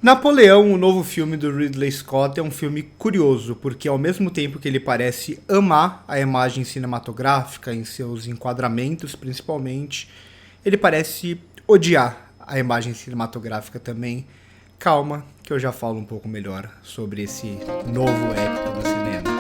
Napoleão, o novo filme do Ridley Scott, é um filme curioso, porque ao mesmo tempo que ele parece amar a imagem cinematográfica, em seus enquadramentos principalmente, ele parece odiar a imagem cinematográfica também. Calma, que eu já falo um pouco melhor sobre esse novo épico do cinema.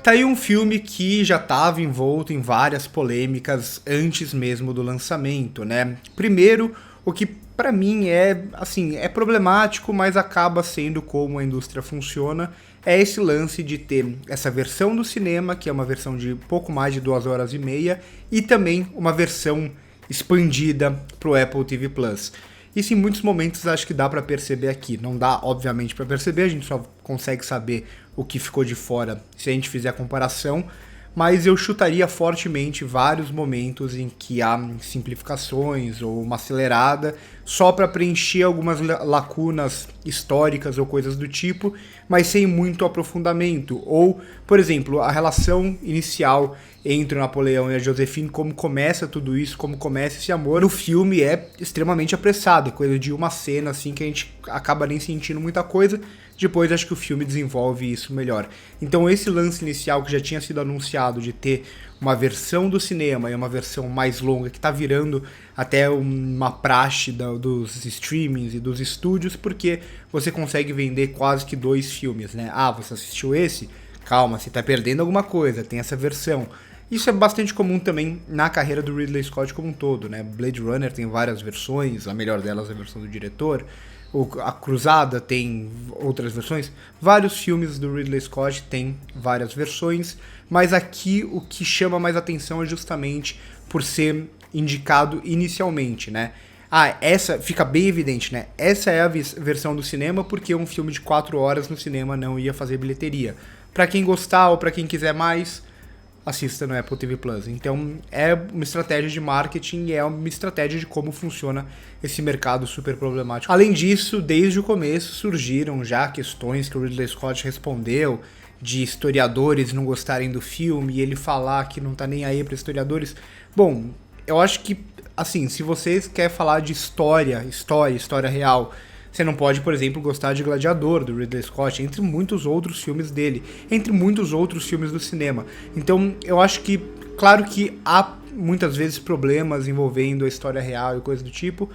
Tá aí um filme que já estava envolto em várias polêmicas antes mesmo do lançamento, né? Primeiro, o que pra mim é problemático, mas acaba sendo como a indústria funciona, é esse lance de ter essa versão do cinema, que é uma versão de pouco mais de 2 horas e meia, e também uma versão expandida pro Apple TV Plus. Isso em muitos momentos acho que dá pra perceber aqui. Não dá, obviamente, pra perceber, a gente só consegue saber o que ficou de fora se a gente fizer a comparação, mas eu chutaria fortemente vários momentos em que há simplificações ou uma acelerada só para preencher algumas lacunas históricas ou coisas do tipo, mas sem muito aprofundamento. Ou, por exemplo, a relação inicial entre o Napoleão e a Josephine, como começa tudo isso, como começa esse amor, no filme é extremamente apressado, é coisa de uma cena assim que a gente acaba nem sentindo muita coisa. Depois acho que o filme desenvolve isso melhor. Então esse lance inicial que já tinha sido anunciado de ter uma versão do cinema e uma versão mais longa, que tá virando até uma praxe dos streamings e dos estúdios, porque você consegue vender quase que 2 filmes, né? Ah, você assistiu esse? Calma, você tá perdendo alguma coisa, tem essa versão. Isso é bastante comum também na carreira do Ridley Scott como um todo, né? Blade Runner tem várias versões, a melhor delas é a versão do diretor. A Cruzada tem outras versões. Vários filmes do Ridley Scott têm várias versões, mas aqui o que chama mais atenção é justamente por ser indicado inicialmente, né? Essa fica bem evidente, né? Essa é a versão do cinema porque um filme de 4 horas no cinema não ia fazer bilheteria. Pra quem gostar ou pra quem quiser mais, assista no Apple TV Plus. Então é uma estratégia de marketing e é uma estratégia de como funciona esse mercado super problemático. Além disso, desde o começo surgiram já questões que o Ridley Scott respondeu de historiadores não gostarem do filme e ele falar que não tá nem aí para historiadores. Bom, eu acho que, assim, se vocês querem falar de história real, você não pode, por exemplo, gostar de Gladiador, do Ridley Scott, entre muitos outros filmes dele, entre muitos outros filmes do cinema. Então, eu acho que, claro que há muitas vezes problemas envolvendo a história real e coisa do tipo,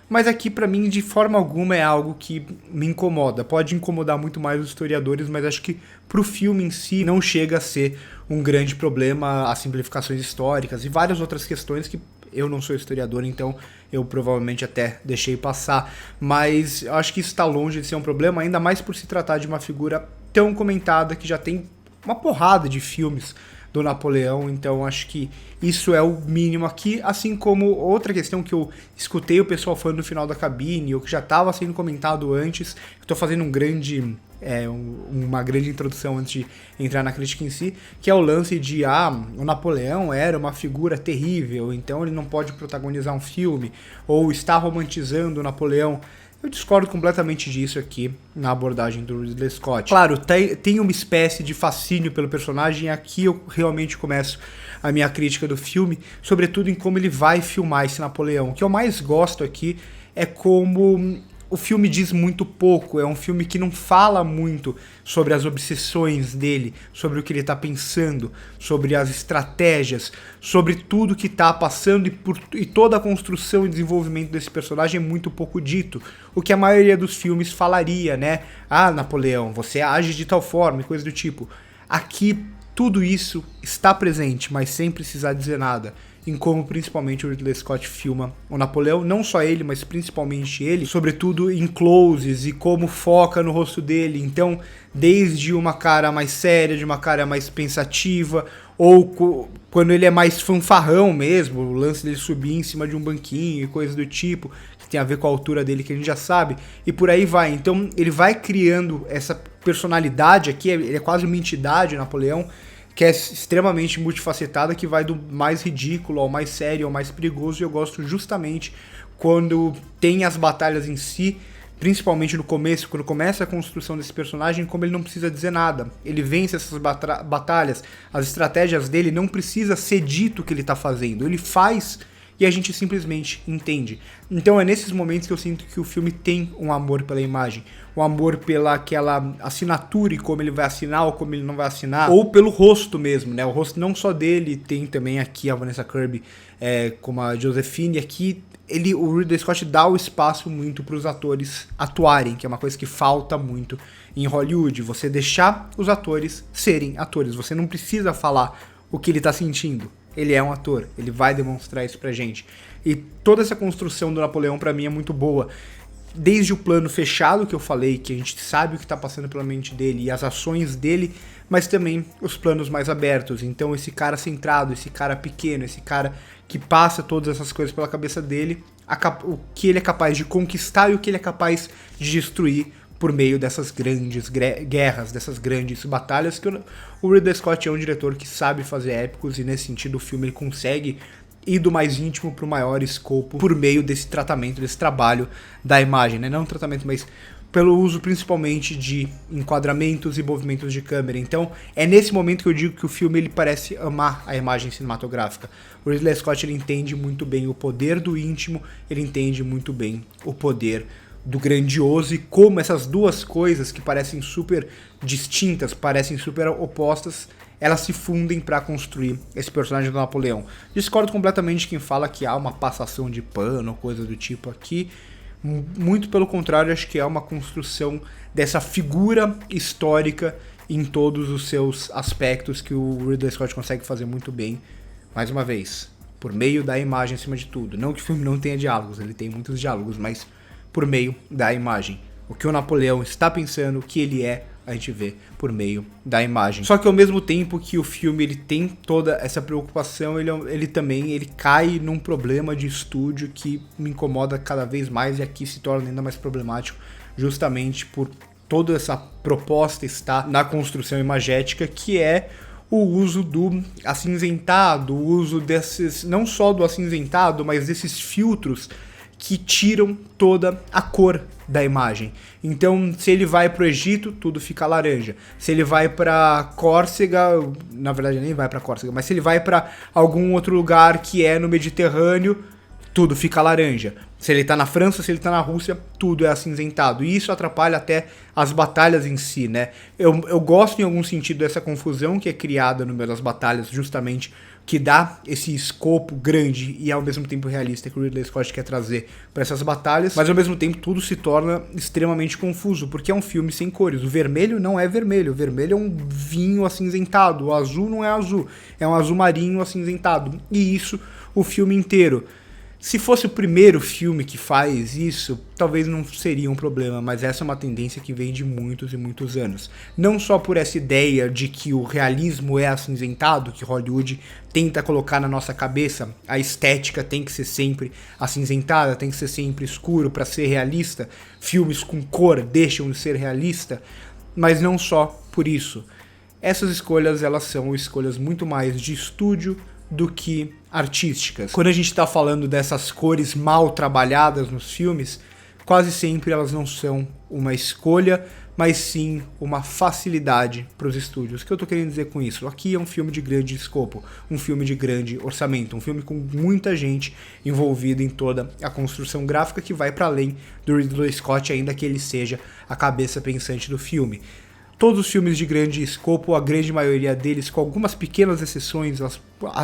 mas aqui, pra mim, de forma alguma é algo que me incomoda. Pode incomodar muito mais os historiadores, mas acho que pro filme em si não chega a ser um grande problema as simplificações históricas e várias outras questões que eu não sou historiador, então eu provavelmente até deixei passar, mas eu acho que isso está longe de ser um problema, ainda mais por se tratar de uma figura tão comentada que já tem uma porrada de filmes do Napoleão, então acho que isso é o mínimo aqui, assim como outra questão que eu escutei o pessoal falando no final da cabine, ou que já estava sendo comentado antes, estou fazendo uma grande introdução antes de entrar na crítica em si, que é o lance de o Napoleão era uma figura terrível, então ele não pode protagonizar um filme, ou está romantizando o Napoleão. Eu discordo completamente disso aqui na abordagem do Ridley Scott. Claro, tem uma espécie de fascínio pelo personagem, aqui eu realmente começo a minha crítica do filme, sobretudo em como ele vai filmar esse Napoleão. O que eu mais gosto aqui é como o filme diz muito pouco, é um filme que não fala muito sobre as obsessões dele, sobre o que ele está pensando, sobre as estratégias, sobre tudo que está passando e toda a construção e desenvolvimento desse personagem é muito pouco dito, o que a maioria dos filmes falaria, né? Napoleão, você age de tal forma e coisa do tipo. Aqui tudo isso está presente, mas sem precisar dizer nada, em como principalmente o Ridley Scott filma o Napoleão, não só ele, mas principalmente ele, sobretudo em closes e como foca no rosto dele, então desde uma cara mais séria, de uma cara mais pensativa, ou quando ele é mais fanfarrão mesmo, o lance dele subir em cima de um banquinho e coisa do tipo, que tem a ver com a altura dele que a gente já sabe, e por aí vai, então ele vai criando essa personalidade aqui, ele é quase uma entidade, Napoleão, que é extremamente multifacetada, que vai do mais ridículo ao mais sério, ao mais perigoso, e eu gosto justamente quando tem as batalhas em si principalmente no começo, quando começa a construção desse personagem, como ele não precisa dizer nada. Ele vence essas batalhas, as estratégias dele não precisa ser dito o que ele tá fazendo. Ele faz e a gente simplesmente entende. Então é nesses momentos que eu sinto que o filme tem um amor pela imagem, um amor pela aquela assinatura e como ele vai assinar ou como ele não vai assinar, ou pelo rosto mesmo, né? O rosto não só dele, tem também aqui a Vanessa Kirby como a Josephine, aqui o Ridley Scott dá o espaço muito para os atores atuarem, que é uma coisa que falta muito em Hollywood, você deixar os atores serem atores, você não precisa falar o que ele tá sentindo. Ele é um ator, ele vai demonstrar isso pra gente. E toda essa construção do Napoleão pra mim é muito boa. Desde o plano fechado que eu falei, que a gente sabe o que tá passando pela mente dele e as ações dele, mas também os planos mais abertos. Então esse cara centrado, esse cara pequeno, esse cara que passa todas essas coisas pela cabeça dele, o que ele é capaz de conquistar e o que ele é capaz de destruir por meio dessas grandes guerras, dessas grandes batalhas, que o Ridley Scott é um diretor que sabe fazer épicos, e nesse sentido o filme ele consegue ir do mais íntimo para o maior escopo por meio desse tratamento, desse trabalho da imagem, né? Não tratamento, mas pelo uso principalmente de enquadramentos e movimentos de câmera. Então é nesse momento que eu digo que o filme ele parece amar a imagem cinematográfica. O Ridley Scott ele entende muito bem o poder do íntimo, ele entende muito bem o poder do grandioso e como essas duas coisas que parecem super distintas, parecem super opostas, elas se fundem para construir esse personagem do Napoleão. Discordo completamente de quem fala que há uma passação de pano ou coisa do tipo aqui. Muito pelo contrário, acho que é uma construção dessa figura histórica em todos os seus aspectos que o Ridley Scott consegue fazer muito bem. Mais uma vez, por meio da imagem acima de tudo. Não que o filme não tenha diálogos, ele tem muitos diálogos, mas por meio da imagem. O que o Napoleão está pensando, o que ele é, a gente vê por meio da imagem. Só que ao mesmo tempo que o filme ele tem toda essa preocupação, ele também cai num problema de estúdio que me incomoda cada vez mais e aqui se torna ainda mais problemático, justamente por toda essa proposta estar na construção imagética, que é o uso do acinzentado, o uso desses, não só do acinzentado, mas desses filtros que tiram toda a cor da imagem. Então, se ele vai pro Egito, tudo fica laranja. Se ele vai pra Córcega, na verdade nem vai pra Córcega, mas se ele vai pra algum outro lugar que é no Mediterrâneo, tudo fica laranja. Se ele tá na França, se ele tá na Rússia, tudo é acinzentado. E isso atrapalha até as batalhas em si, né? Eu gosto em algum sentido dessa confusão que é criada no meio das batalhas, justamente que dá esse escopo grande e ao mesmo tempo realista que o Ridley Scott quer trazer para essas batalhas, mas ao mesmo tempo tudo se torna extremamente confuso, porque é um filme sem cores. O vermelho não é vermelho, o vermelho é um vinho acinzentado, o azul não é azul, é um azul marinho acinzentado, e isso o filme inteiro. Se fosse o primeiro filme que faz isso, talvez não seria um problema, mas essa é uma tendência que vem de muitos e muitos anos. Não só por essa ideia de que o realismo é acinzentado, que Hollywood tenta colocar na nossa cabeça, a estética tem que ser sempre acinzentada, tem que ser sempre escuro para ser realista, filmes com cor deixam de ser realista, mas não só por isso. Essas escolhas, elas são escolhas muito mais de estúdio do que artísticas. Quando a gente está falando dessas cores mal trabalhadas nos filmes, quase sempre elas não são uma escolha, mas sim uma facilidade para os estúdios. O que eu estou querendo dizer com isso? Aqui é um filme de grande escopo, um filme de grande orçamento, um filme com muita gente envolvida em toda a construção gráfica que vai para além do Ridley Scott, ainda que ele seja a cabeça pensante do filme. Todos os filmes de grande escopo, a grande maioria deles, com algumas pequenas exceções,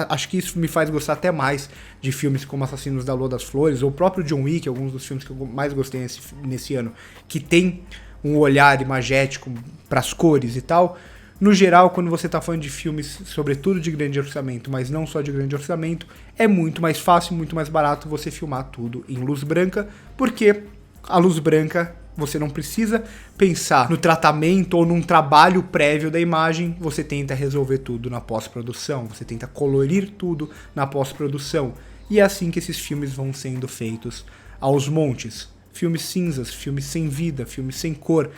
acho que isso me faz gostar até mais de filmes como Assassinos da Lua das Flores, ou o próprio John Wick, alguns dos filmes que eu mais gostei nesse ano, que tem um olhar imagético para as cores e tal. No geral, quando você está falando de filmes, sobretudo de grande orçamento, mas não só de grande orçamento, é muito mais fácil, muito mais barato você filmar tudo em luz branca, porque a luz branca você não precisa pensar no tratamento ou num trabalho prévio da imagem, você tenta resolver tudo na pós-produção, você tenta colorir tudo na pós-produção. E é assim que esses filmes vão sendo feitos aos montes. Filmes cinzas, filmes sem vida, filmes sem cor.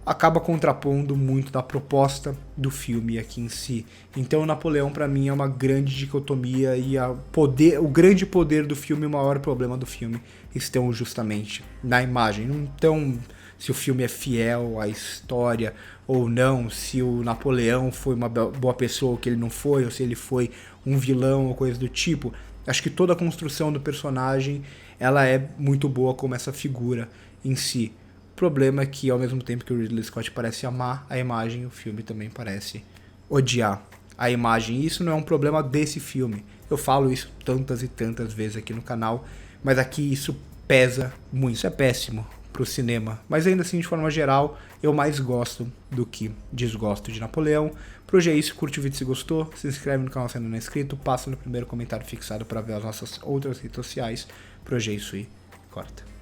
acaba contrapondo muito da proposta do filme aqui em si. Então Napoleão pra mim é uma grande dicotomia e o grande poder do filme e o maior problema do filme estão justamente na imagem. Então, se o filme é fiel à história ou não, se o Napoleão foi uma boa pessoa ou que ele não foi, ou se ele foi um vilão ou coisa do tipo. Acho que toda a construção do personagem ela é muito boa como essa figura em si. O problema é que, ao mesmo tempo que o Ridley Scott parece amar a imagem, o filme também parece odiar a imagem. E isso não é um problema desse filme. Eu falo isso tantas e tantas vezes aqui no canal, mas aqui isso pesa muito. Isso é péssimo pro cinema. Mas ainda assim, de forma geral, eu mais gosto do que desgosto de Napoleão. Por hoje é isso, curte o vídeo se gostou, se inscreve no canal se ainda não é inscrito, passa no primeiro comentário fixado para ver as nossas outras redes sociais. Por hoje é isso e corta.